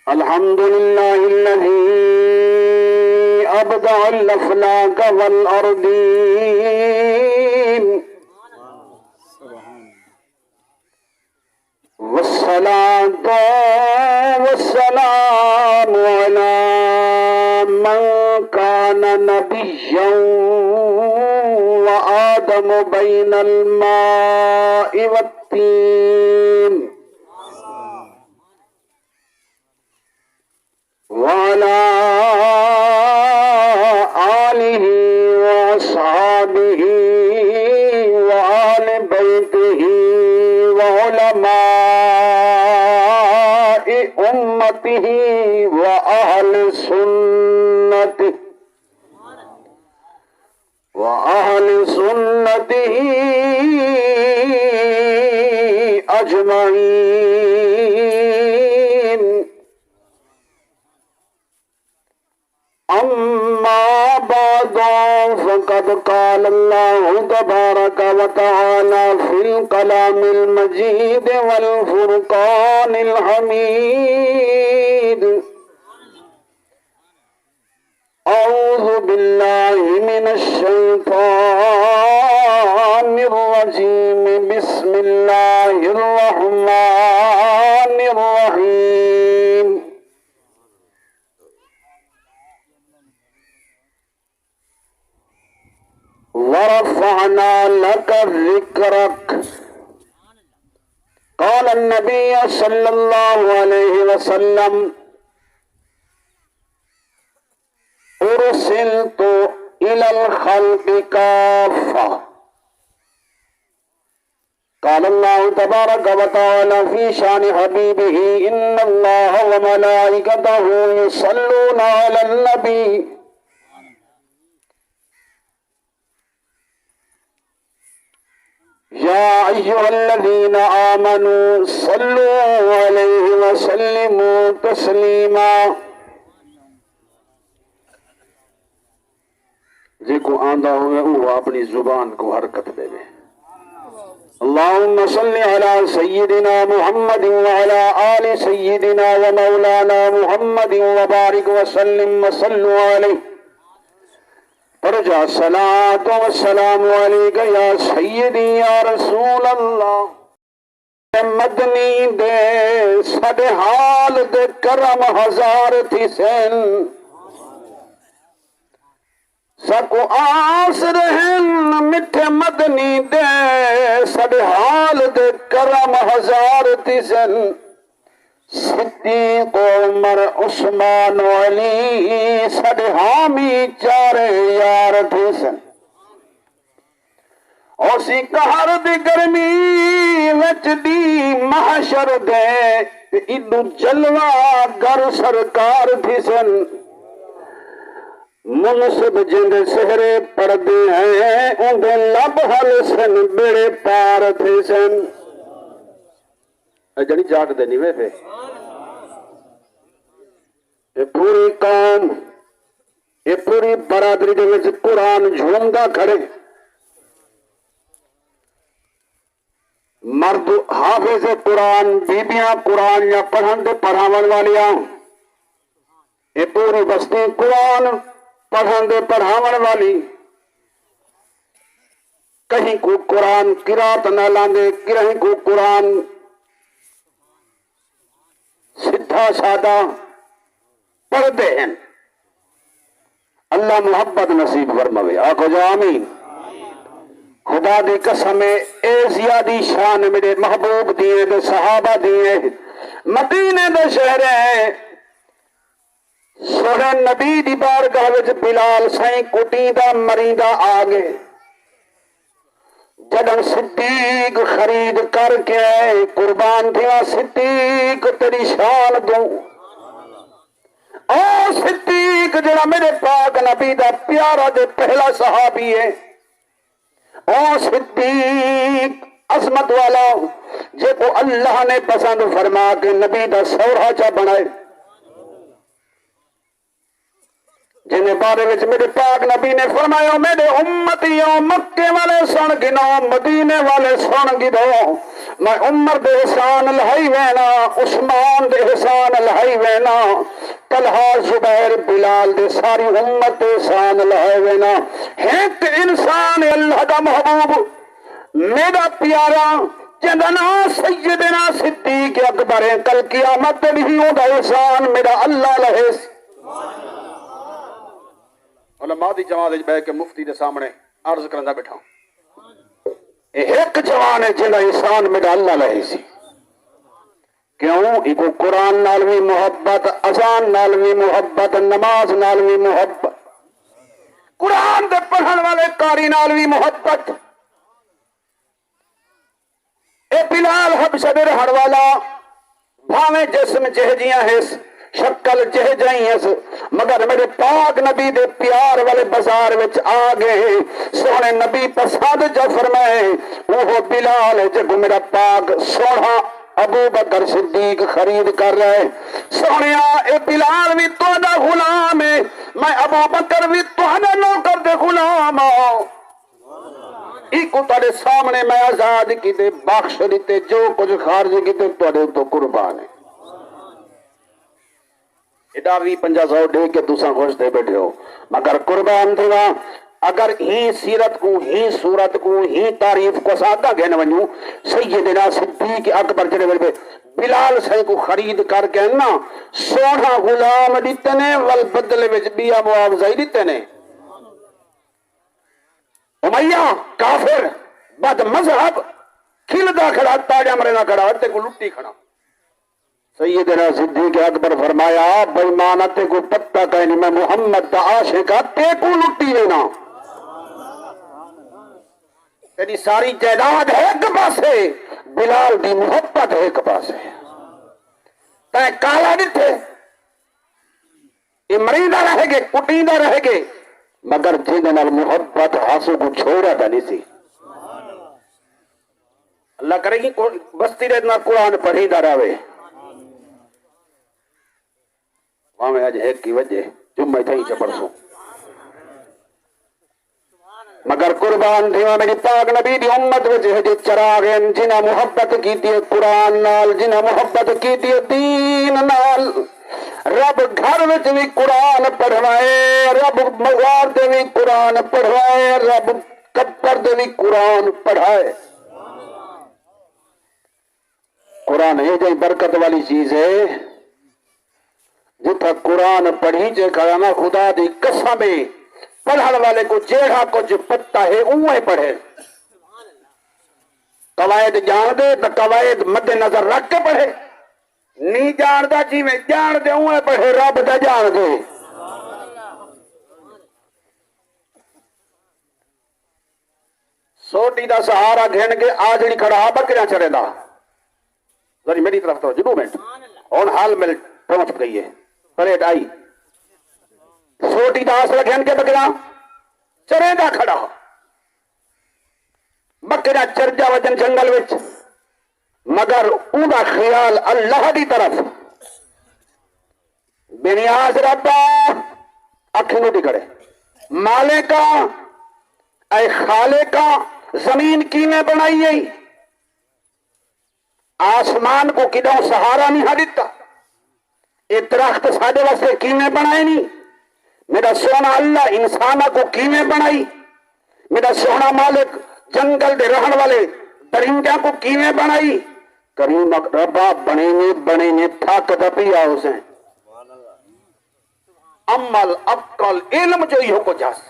الحمد لله الذي أبدع الأفلاك والأرضين والصلاة والسلام على من كان نبيا وآدم بين الماء والطين وعلى آله وأصحابه وآل بيته وعلماء أمته وأهل سنته أجمعين. أما بعد فقد قال الله تبارك وتعالى في الكلام المجيد والفرقان الحميد: أعوذ بالله من الشيطان الرجيم. بسم الله الرحمن الرحيم. ورفعنا لك ذكرك. قال النبي صلى الله عليه وسلم: أرسلت إلى الخلق كافة. قال الله تبارك وتعالى في شان حبيبه: إن الله وملائكته يصلون على النبي يا أيها الذين آمنوا صلوا عليه وسلموا تسلیما. جے کو آندہ ہوئے وہ اپنی زبان کو حرکت دے دے. اللہم صلی علی سیدنا محمد وعلی آل سیدنا ومولانا محمد وبارک وسلم وصلوا علیہ. ارجع الصلاة والسلام علیکہ یا سیدی یا رسول اللہ. مدنی دے سڈے حال دے کرم ہزار تھی سن. سکو آس رہن مٹھے مدنی دے سڈے حال دے کرم ہزار تھی سن. صدیق عمر عثمان علی سڈے حامی چارے یار تھی سن. اوسی قہر دی گرمی وچ دی محشر دے ایڈو جلوہ گر سرکار تھی سن. منصب جند سہرے پردے ہیں اندے لب حل سن بیڑے پار تھی سن. جڑی جاگ دے نہیں وے یہ پوری قوم یہ پوری برادری دے وچ قرآن جھومدا کھڑے. مرد حافظ قرآن، بیبیاں قرآن یا پڑھن دے پڑھاون والیاں. یہ پوری بستی قرآن پڑھن دے پڑھاون والی. کہیں کو قرآن قرات نہ لاندے، کہیں کو قرآن سدھا سادہ پڑھتے ہیں. اللہ محبت نصیب فرماوے. آخو جو آمین. خدا دی قسم اے زیادی شان میرے محبوب دیئے دے صحابہ دیئے مدینے دے شہر ہیں. سوڑے نبی دی بارگاہ وچ بلال سائیں کٹیندہ مریندہ آگے. جدن صدیق خرید کر کے قربان دیا صدیق تیری شان دوں. او صدیق جڑا میرے پاک نبی دا پیارا دے پہلا صحابی ہے. او صدیق عظمت والا جے کو اللہ نے پسند فرما کے نبی دا سورہ چا بنائے. جن بارے وچ میرے پاک نبی نے فرمایا میرے امتیوں مکے والے سن گنو مدینے والے سن گنو میں عمر دے احسان لہائی وینا عثمان دے احسان لہائی وینا طلحہ زبیر بلال دے ساری امت دے احسان لہائی وینا ایک انسان اللہ دا محبوب میرا پیارا جندا نام سیدنا صدیق اکبر کل قیامت بھی ہوگا احسان میرا اللہ لہے علماء دی جماعت بیٹھ کے مفتی دے سامنے عرض کرندا بیٹھا ایک جوان ہے جنہا احسان میرا اللہ لہے سی کیوں ایکو قرآن نال بھی محبت اذان نال بھی محبت نماز نال بھی محبت قرآن دے پڑھن والے قاری نال بھی محبت اے بلال حبشہ دے رہن والا بھاویں جسم جہجیاں ہے شکل جہ جائیں مگر میرے پاک نبی دے پیار والے بازار وچ آگئے سونے نبی پسند جا فرمائے وہ بلال ہے جب میرا پاک سونا ابو بکر صدیق خرید کر رہے سونے اے بلال بھی تو دا غلام ہے میں ابو بکر بھی تو دا نوکر دے غلام ہوں ایک تارے سامنے میں آزاد کی دے بخش دیتے جو کچھ خارج کی دے تو قربان ہے ادا بھی 500 دے کے دوسرا خوش دے بیٹھے ہو مگر قربان دیوا اگر ہی سیرت کو ہی صورت کو ہی تعریف کو سادہ گھن ونیو سیدنا صدیق اکبر جڑے ویلے بلال سے کو خرید کر کے نا سونا غلام دیتے نے ول بدلے وچ بیا معاوضہ دیتے نے امیہ کافر بد مذہب کھلدا کھڑا تاجا مرنا کھڑا تے کو لٹی کھڑا سیدنا صدیق اکبر فرمایا بےمانت کو پتہ کہنی میں محمد دا عاشق تے کو لٹی لینا تیری ساری جائیداد ہے ایک پاسے بلال دی محبت ہے ایک پاسے تے کالا دتے یہ مریضہ رہے گے کٹیندہ رہے گے مگر جن نال محبت ہاسو کو چھوڑا تھا نہیں سی اللہ کرے گی بستی رہنا قرآن پڑھی دا رہے وہاں میں آج ایک کی وجہ جمعہ تھا ہی چپڑ سو مگر قربان دیوا میری پاک نبی دی امت وجہ جو چراغین جنہ محبت کی دیئے قرآن نال جنہ محبت کی دیئے دین نال رب گھر وچ بھی قرآن پڑھوائے رب مغار دے بھی قرآن پڑھوائے رب قبر دے بھی قرآن پڑھائے قرآن ہے جو برکت والی چیز ہے جتھا قرآن پڑھی جے کھڑانا خدا دی قسم پڑھن والے کو جیڑا کچھ پتہ ہے اوہ پڑھے قواعد جان دے تو قواعد مد نظر رکھ کے پڑھے نہیں جان دا جی میں جان دے اوہ پڑھے رب دا جان دے سوٹی دا سہارا گھن کے آجڑی کھڑا بکریاں چڑھے دا ذری میری طرف تو جدو منٹ اور حال میں پہنچ گئی ہے پریٹ آئی سوٹی دا آسرا گھن کے بکریاں چڑھے دا کھڑا بکریاں چرجا وجن جنگل وچ مگر اوندا خیال اللہ دی طرف بنیاز ربا اکھنو دکھڑے مالکا اے خالقا زمین کینے بنائی ہے آسمان کو کدوں سہارا نہیں ہدیتا یہ درخت سادے واسطے کینے بنائے نہیں میرا سونا اللہ انسانہ کو کینے بنائی میرا سونا مالک جنگل دے رہن والے درندہ کو کینے بنائی کریم ربا بنے نے تھاک دپیا اسے عمل عقل علم جو ہی ہو کو جاس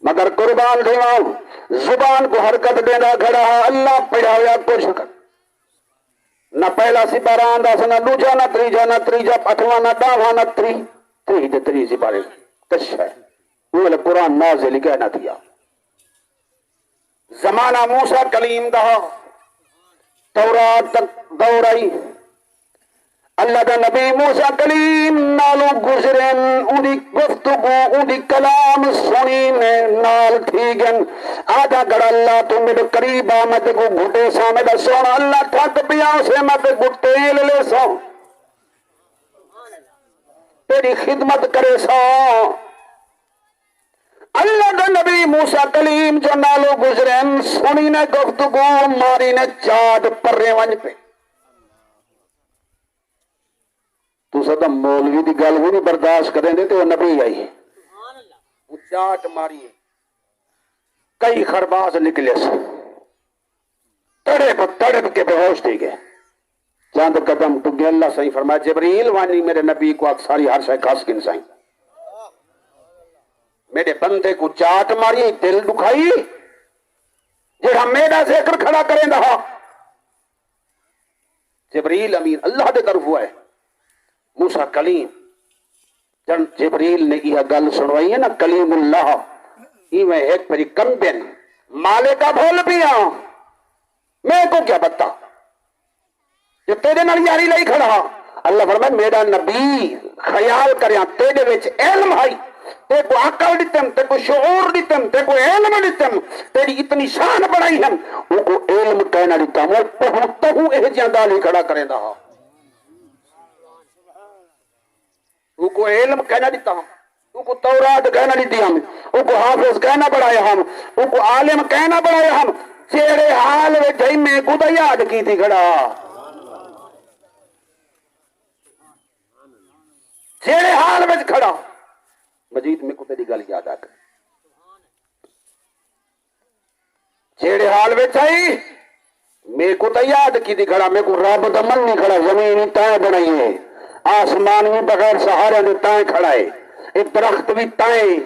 مگر قربان دیواؤں زبان کو حرکت دینا گھڑا اللہ پڑھا ہوا کچھ کر نہ پہلا سپارہ آندہ سے نہ دوجا نہ تریجا پٹھواں نہ داواں نہ تری سپارے کش ہے وہ قرآن نازل کہنا دیا زمانہ موسیٰ کلیم دا تورات تک دور آئی اللہ دا نبی موسیٰ کلیم نالو گزرین انہی گفتگو انہی کلام سنین نال تھیگن آدھا گڑا اللہ تو میرے قریب آمد کو گھٹے سا میرا سونا اللہ تھک پیا اسے مد گھٹے لے سو تیری خدمت کرے سا اللہ دا نبی موسیٰ کلیم جو نالو گزرین سنی نے گفتگو ماری نے چاٹ پرے ونج پہ تو سدا مولوی دی گل بھی نہیں برداشت کریں دے تو نبی آئی وہ چاٹ ماری کئی خرباز نکلے سے تڑپ کے بے ہوش دے گئے چاند قدم تو گئے اللہ صحیح فرمایا جبریل وانی میرے نبی کو اکثاری ہر شے خاص کن سائیں میرے بندے کو چاٹ ماری دل دکھائی جڑا میرا ذکر کھڑا کریں رہا جبریل امین اللہ دے طرف ہوا ہے موسیٰ کلیم جن جبریل نے یہ گل سنوائی ہے نا کلیم اللہ میں ایک پری کم دن مالے کا بھول پیا میں کو کیا بتا جو تیرے نال یاری لئی کھڑا اللہ فرمائے میرا نبی خیال کریا تیرے وچ علم آئی تے کو عقل دیتم تے کو شعور دیتم تے کو علم دیتم تیری اتنی شان بڑھائی ہم وہ کو علم کہنا دیتا وہ تہو اے جیاں گالی کھڑا کریں دا وہ کو علم کہنا دیتا ہم وہ کو تورات کہنا دیتی ہم وہ کو حافظ کہنا بڑھایا ہم وہ کو عالم کہنا بڑھایا ہم چیرے حال میں جائی میں کو دا یاد کی تھی کھڑا چیرے حال میں کھڑا مجید میں کو تیری گل یاد آ کر چیڑے حال میں چاہی میں کو تو یاد کی تھی کھڑا میں کو رب دا من نہیں کھڑا زمین تائیں بنائی ہے آسمان بھی بغیر سہارے دے تائیں کھڑا ہے ایک درخت بھی تائیں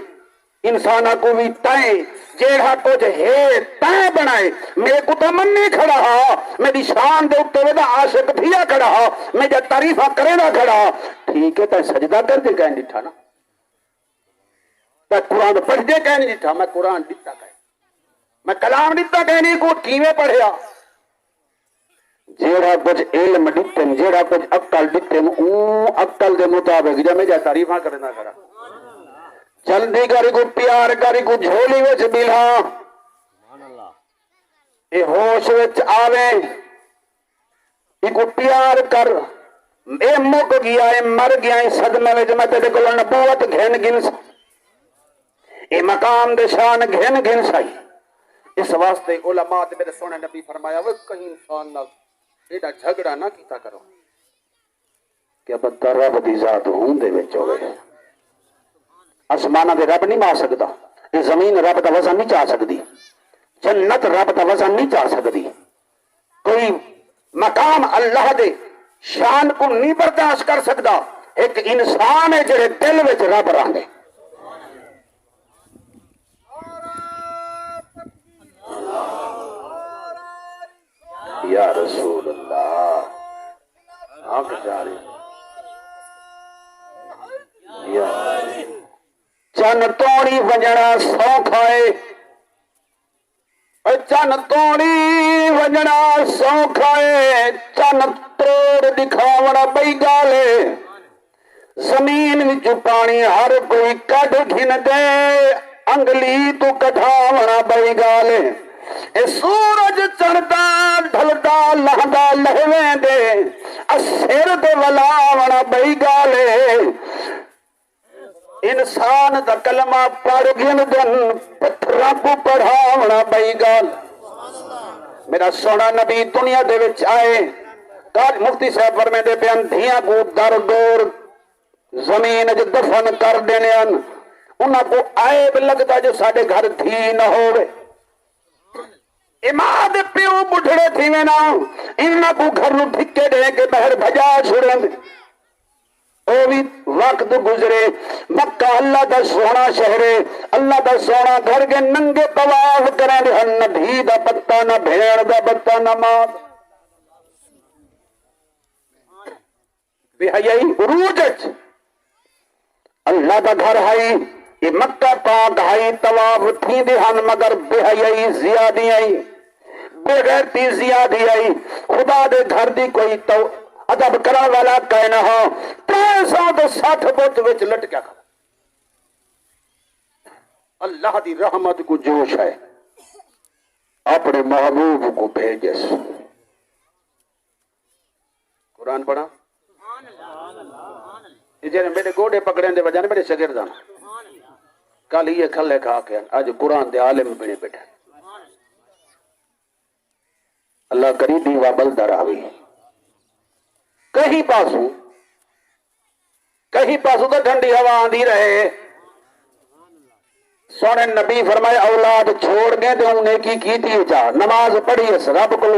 انسانہ کو بھی تائیں جیڑا کچھ ہے تائیں بنائے میں کو تو من نہیں کھڑا میری شان دے اکتے ویدہ عاشق بھیا کھڑا میں جا تعریفہ کرے نہ کھڑا ٹھیک ہے تائیں سجدہ کر دے کہیں نہیں تھا نا میں قرآن پڑھ دے کہیں نہیں تھا میں قرآن دیتا کہیں میں کلام دیتا کہیں نہیں کو کیویں پڑھیا جیڑا کچھ علم دیتن جیڑا کچھ عقل دیتن اون عقل دے مطابق جا میں جا تعریفہ کرنا کرا جلدی کری کو پیار کری کو جھولی وچ بلا اے ہوش وچ آوے اے کو پیار کر اے مک گیا اے مر گیا اے صدمے وچ میں تیرے کو نبوت گھن گن اے مقام دے شان گھن گن سائی اس واسطے علماء تے میرے سونے نبی فرمایا وہ کہیں انسان نہ ایڈا جھگڑا نہ کیتا کرو کہ بندہ رب دی ذات ہون دے وچ ہوے آسمانہ دے رب نہیں مار سکتا یہ زمین رب دا وزن نہیں چاہ سکتی جنت رب دا وزن نہیں چاہ سکتی کوئی مقام اللہ دے شان کو نہیں برداشت کر سکتا ایک انسان ہے جڑے دل وچ رب رہندے یا رسول اللہ آپ جاری یا چن توڑی وجنا سوکھا ہے چن توڑی وجنا سوکھا ہے چن توڑ دکھاونا بئی گالے زمین وچ پانی ہر کوئی کڈ گھن دے انگلی تو کٹھاونا بئی گالے اے سورج چڑھدا ڈھلدا لہدا لہویں دے اسر دے ولاونا بئی گالے انسان دا کلمہ پڑھ گن دن پتھراں کو پڑھاونا بئی گال میرا سونا نبی دنیا دے وچ آئے کاج مفتی صاحب فرمے دے بیان دھیاں کو در دور زمین جو دفن کر دینے انہاں کو عیب لگتا جو ساڑے گھر دھی نہ ہوئے اماد پیو بڑھڑے تھی میں نا انہاں کو گھر نو دھکے دے کے بہر بھجا چھوڑیں وہ بھی وقت گزرے مکہ اللہ دا سونا شہرے اللہ دا سونا گھر کے ننگے طواف کریں دے نہ دھی دا پتہ نہ بھیڑ دا پتہ نہ ماد بے حیائی عروج اللہ دا گھر ہے یہ مکہ پاک ہے طواف تھی دے ہن مگر بے حیائی زیادی آئی بے غیرتی زیادی آئی خدا دے گھر دی کوئی تو ادب کرا والا کہنا ہو 360 بت وچ لٹ کیا کھا اللہ دی رحمت کو جوش ہے اپنے محبوب کو بھیجے قرآن پڑھا جی میرے گوڑے پکڑے دے وجہ میرے شاگردان کل یہ کھلے کھا کے آج قرآن دے عالم بنے بیٹھے اللہ قریبی و بلدہ راوی کہیں پاسوں تو ٹھنڈی ہوا آندھی رہے سونے نبی فرمائے اولاد چھوڑ گئے تو انہیں کی تھی جا نماز پڑھی اس رب کو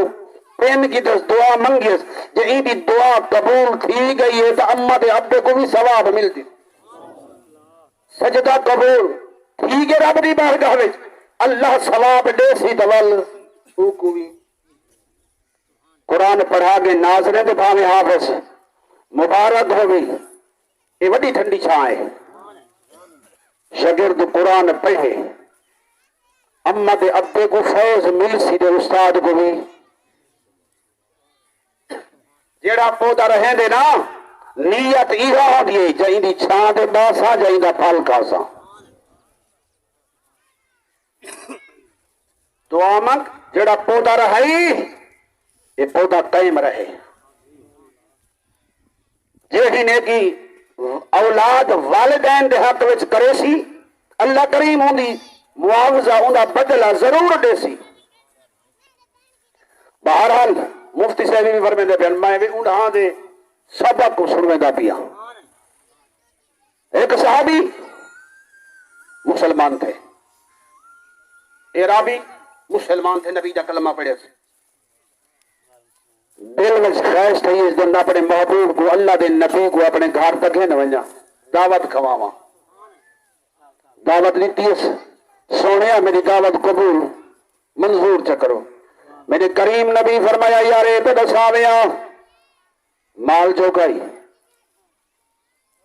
پین کی تو دعا منگی اس جے ایدی دعا قبول تھی گئی ہے تو اماں دے ابے کو بھی ثواب ملتی سجدہ قبول تھی گئے رب دی بارگاہ وچ اللہ ثواب دے سی دوال کو بھی قرآن پڑھا کے ناظریں تو بھاویں حافظ مبارک ہو گئی یہ وڈی ٹھنڈی چھاں ہے شاگرد قرآن پڑھے اما دے ابے کو فیض مل سی دے استاد کو بھی جیڑا پودا رہیں دے نا نیت ایہا ہو دیئے جائیں دی چھاں دے باسا جائیں دا پھل کاسا دعا منگ جیڑا پودا رہی یہ پودا قائم رہے جیڑی نے کی اولاد والدین دے حق وچ کرے سی اللہ کریم ہوندی معاوضہ ہوندہ بدلہ ضرور دے سی بہرحال مفتی صاحب بھی فرمے دے بیان میں بھی اونہاں دے سبق کو سنوے دا پیا ایک صحابی مسلمان تھے عرابی مسلمان تھے نبی دا کلمہ پڑھے سے دل میں خواہش تھی اس دن اپنے محبوب کو اللہ دے نبی کو اپنے گھر تک ہے نہ دعوت کھواواں دعوت لیتی ہے سونیا میری دعوت قبول منظور چکرو میرے کریم نبی فرمایا یارے تو دساویا مال چوکھائی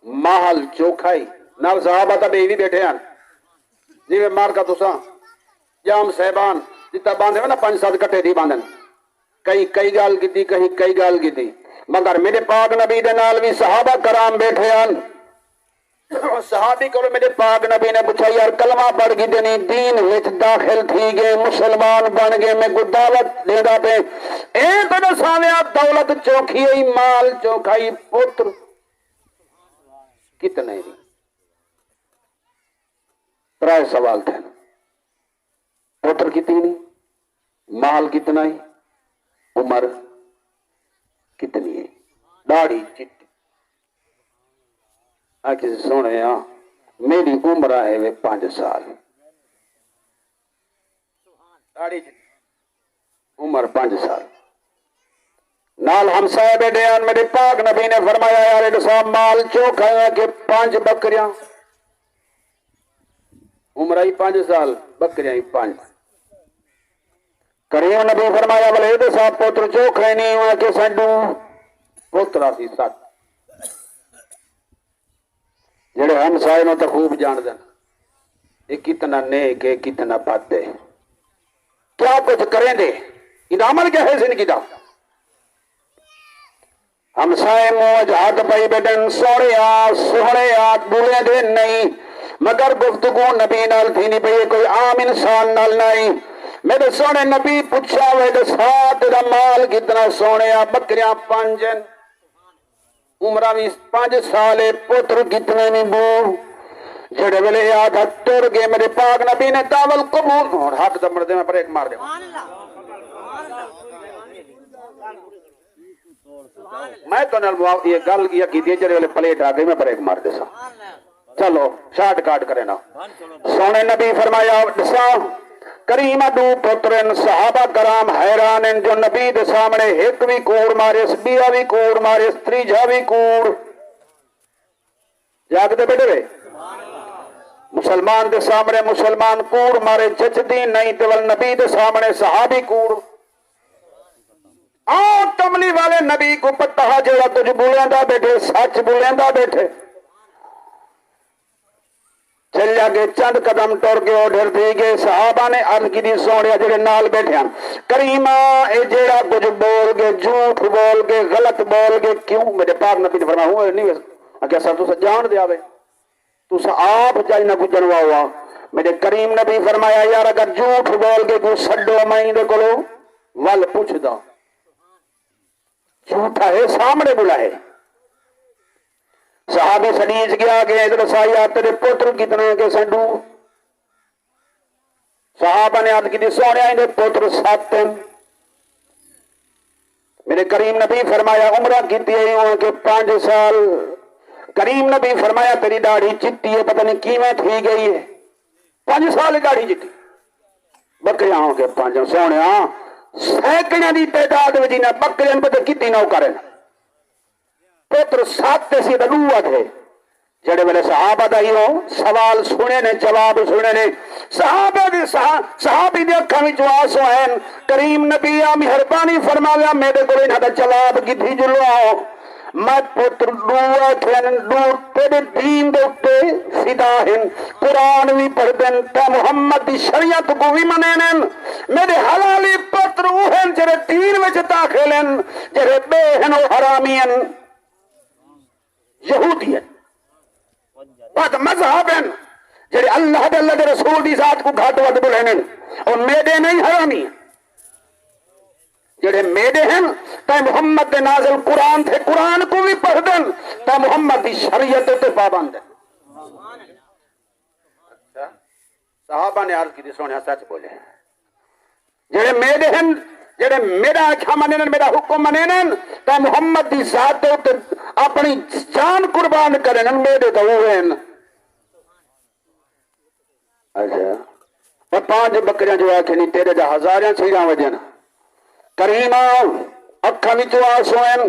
مال چوکھائی نال صحابہ تا بیوی بیٹھے ہیں جی میں مار کا تسا جام صاحبان جتا باندھے ہوئے نا 5-7 کٹے دی باندھن کئی گال کی تھی کہیں کئی گال کی تھی مگر میرے پاک نبی دے نال بھی صحابہ کرام بیٹھے ہیں صحابی کو میرے پاک نبی نے پوچھا یار کلمہ پڑھ گئی دینی دین وچ داخل تھی گئے مسلمان بن گئے میں کو دعوت دے دا پہ اے تو سامیا دولت چوکھی مال چوکھائی پتر کتنے ترائے سوال تھے پتر کتنی مال کتنا ہی عمر کتنی ہے داڑھی چٹی آکے سے سونے ہاں میری عمر ہے وہ 5 سال داڑھی چٹی عمر 5 سال نال ہم صاحب دیان میرے پاک نبی نے فرمایا یار دسا مال چوکھا ہے کہ 5 بکریاں عمر ہی 5 سال بکریاں ہی 5 کریم نبی فرمایا بلے دسا پوتر چوکھے نہیں ہوا کہ سنڈو پوترا سی 7 جڑے ہم سائنوں تو خوب جان دیں یہ کتنا نیک ہے کتنا بد ہے کیا کچھ کریں دے یہ عمل کیا ہے زندگی دا ہم سائے موج ہاتھ پائی بیٹن سوڑے آت بولے دے نہیں مگر گفتگو نبی نال تھی نہیں پئی کوئی عام انسان نال نہیں میرے سونے نبی پوچھا ہوئے دسا تیرا مال کتنا سونے بکریاں 5 عمرہ بھی 5 سالے پتر کتنے نہیں بو جڑے ویلے یاد ٹر گئے میرے پاک نبی نے دعوت قبول اور ہاتھ دم دے میں پر ایک مار دے میں تو نال یہ گل کیا کی دی جڑے ویلے پلیٹ آ گئی میں پر ایک مار دے سا چلو شارٹ کاٹ کرے نا سونے نبی فرمایا دسا کریم دو پترن صحابہ کرام حیران ہیں جو نبی دے سامنے ایک بھی کوڑ مارے بیا بھی کوڑ مارے تریجا بھی کوڑ جاگتے بیٹھے رہے مسلمان دے سامنے مسلمان کوڑ مارے جچدی نہیں تول نبی دے سامنے صحابی کوڑ آؤ تملی والے نبی کو پتہ جڑا تجھ بولیں دا بیٹھے سچ بولیں دا بیٹھے چل جا کے چند قدم ٹر کے اوڈر دے گئے صحابہ نے عرض کی دی سوڑیا جڑے نال بیٹھے ہیں کریمہ اے جیڑا کچھ بول گے جھوٹ بول گے غلط بول گے کیوں میرے پاک نبی نے فرمایا ہوں نہیں اگر سر تو جان دیا بے تو سا آپ جائی نہ کچھ جنوا ہوا میرے کریم نبی فرمایا یار اگر جھوٹ بول گے کو سڈو مائیں دے کلو ول پوچھ دا جھوٹا ہے سامنے بلا ہے صحابی سڑیج گیا کہ ادھر سایا تیرے پوتر کتنے کے سنڈو صحابہ نے عرض کی سونے آئیں پوتر 7 ہیں میرے کریم نبی فرمایا عمرہ کیتی ہے کہ 5 سال کریم نبی فرمایا تیری داڑھی چٹی ہے پتہ نہیں کیویں تھی گئی ہے 5 سال داڑھی چٹی بکریاں ہوں کے 5 سونے سینکڑے دی تعداد میں جنہیں بکریاں پتہ کتنی نو کریں پوتر 7 سی دلوت ہے جڑے والے صحابہ دا ہی سوال سنے نے جواب سنے نے صحابی دے اکھاں وچ آنسو ہیں کریم نبی مہربانی فرمایا میرے کو انہاں دا جواب کتھی جلواؤ میں پتر دور تیرے دین دے اتے فدا ہیں قرآن بھی پڑھ دیں تے محمد دی شریعت کو بھی منین میرے حلالی پتر اوہن جڑے دین وچ داخل ہیں جڑے بے ہیں و حرامی ہیں یہودی ہیں بات مذہب ہیں جڑے اللہ دے رسول دی ذات کو گھاٹ ود بلین اور میڈے نہیں حرامی ہیں جڑے میڈے ہیں تا محمد دے نازل قرآن تھے قرآن کو بھی پڑھ دیں تا محمد دی شریعت تے پابند ہیں صحابہ نے عرض کی دی سونے سچ بولے جڑے میڈے ہیں جڑے میرا اچھا منینن میرا حکم منینن تا محمد دی ذات تے اپنی جان قربان کرن میرے تو ہوئے اچھا اور 5 بکریاں جو آکھے نہیں تیرے جا ہزاریاں سیراں وجن کریمہ اکھا وچوں آنسو ہیں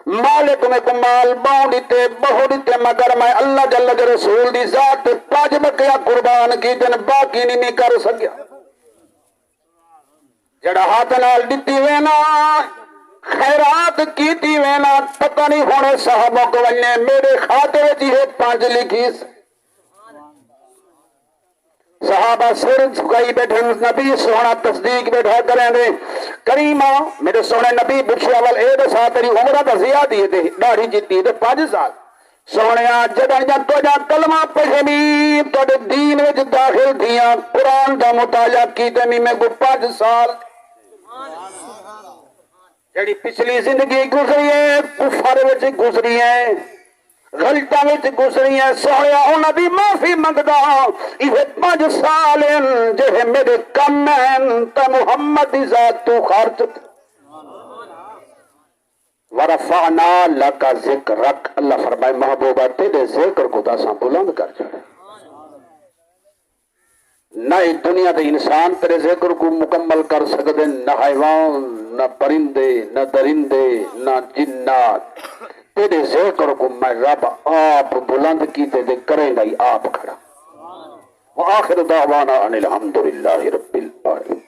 مالک میں کو مال باؤں دیتے بہو دیتے مگر میں اللہ جل کے رسول دی ذات 5 بکریاں قربان کی دن باقی نہیں کر سکیا جڑا ہاتھ نال دیتی وینا خیرات کیتی وینا پتہ نہیں ہونے صحابہ کو وننے میرے خاتے جی ہے 5 لکھی صحابہ سر جھکائی بیٹھے نبی سونا تصدیق بیٹھا کریں دے کریمہ میرے سونے نبی بچھے اول اے دسا تیری عمرہ دا زیادی ہے داڑھی جیتی ہے 5 سال سونے جدن جا تو جا کلمہ پڑھے بھی تو دین وچ داخل دیا قرآن دا مطالعہ کی دمی میں کو 5 سال جڑی پچھلی زندگی گزری ہے کفر وچ گزری ہے غلطہ وچ گزری ہے سویا انہاں دی معافی منگدا یہ 5 سال جو ہے میرے کم ہیں تے محمد دی ذات تو خرچ ورفعنا لک ذکرک اللہ فرمائے محبوبہ تیرے ذکر کو تاساں بلند کر چھڑے نہ دنیا دے انسان تیرے ذکر کو مکمل کر سکتے نہ حیوان نہ پرندے نہ درندے نہ جنات تیرے ذکر کو میں رب آپ بلند کیتے دے کریں گا آپ کھڑا وآخر دعوانا ان الحمدللہ رب العالمین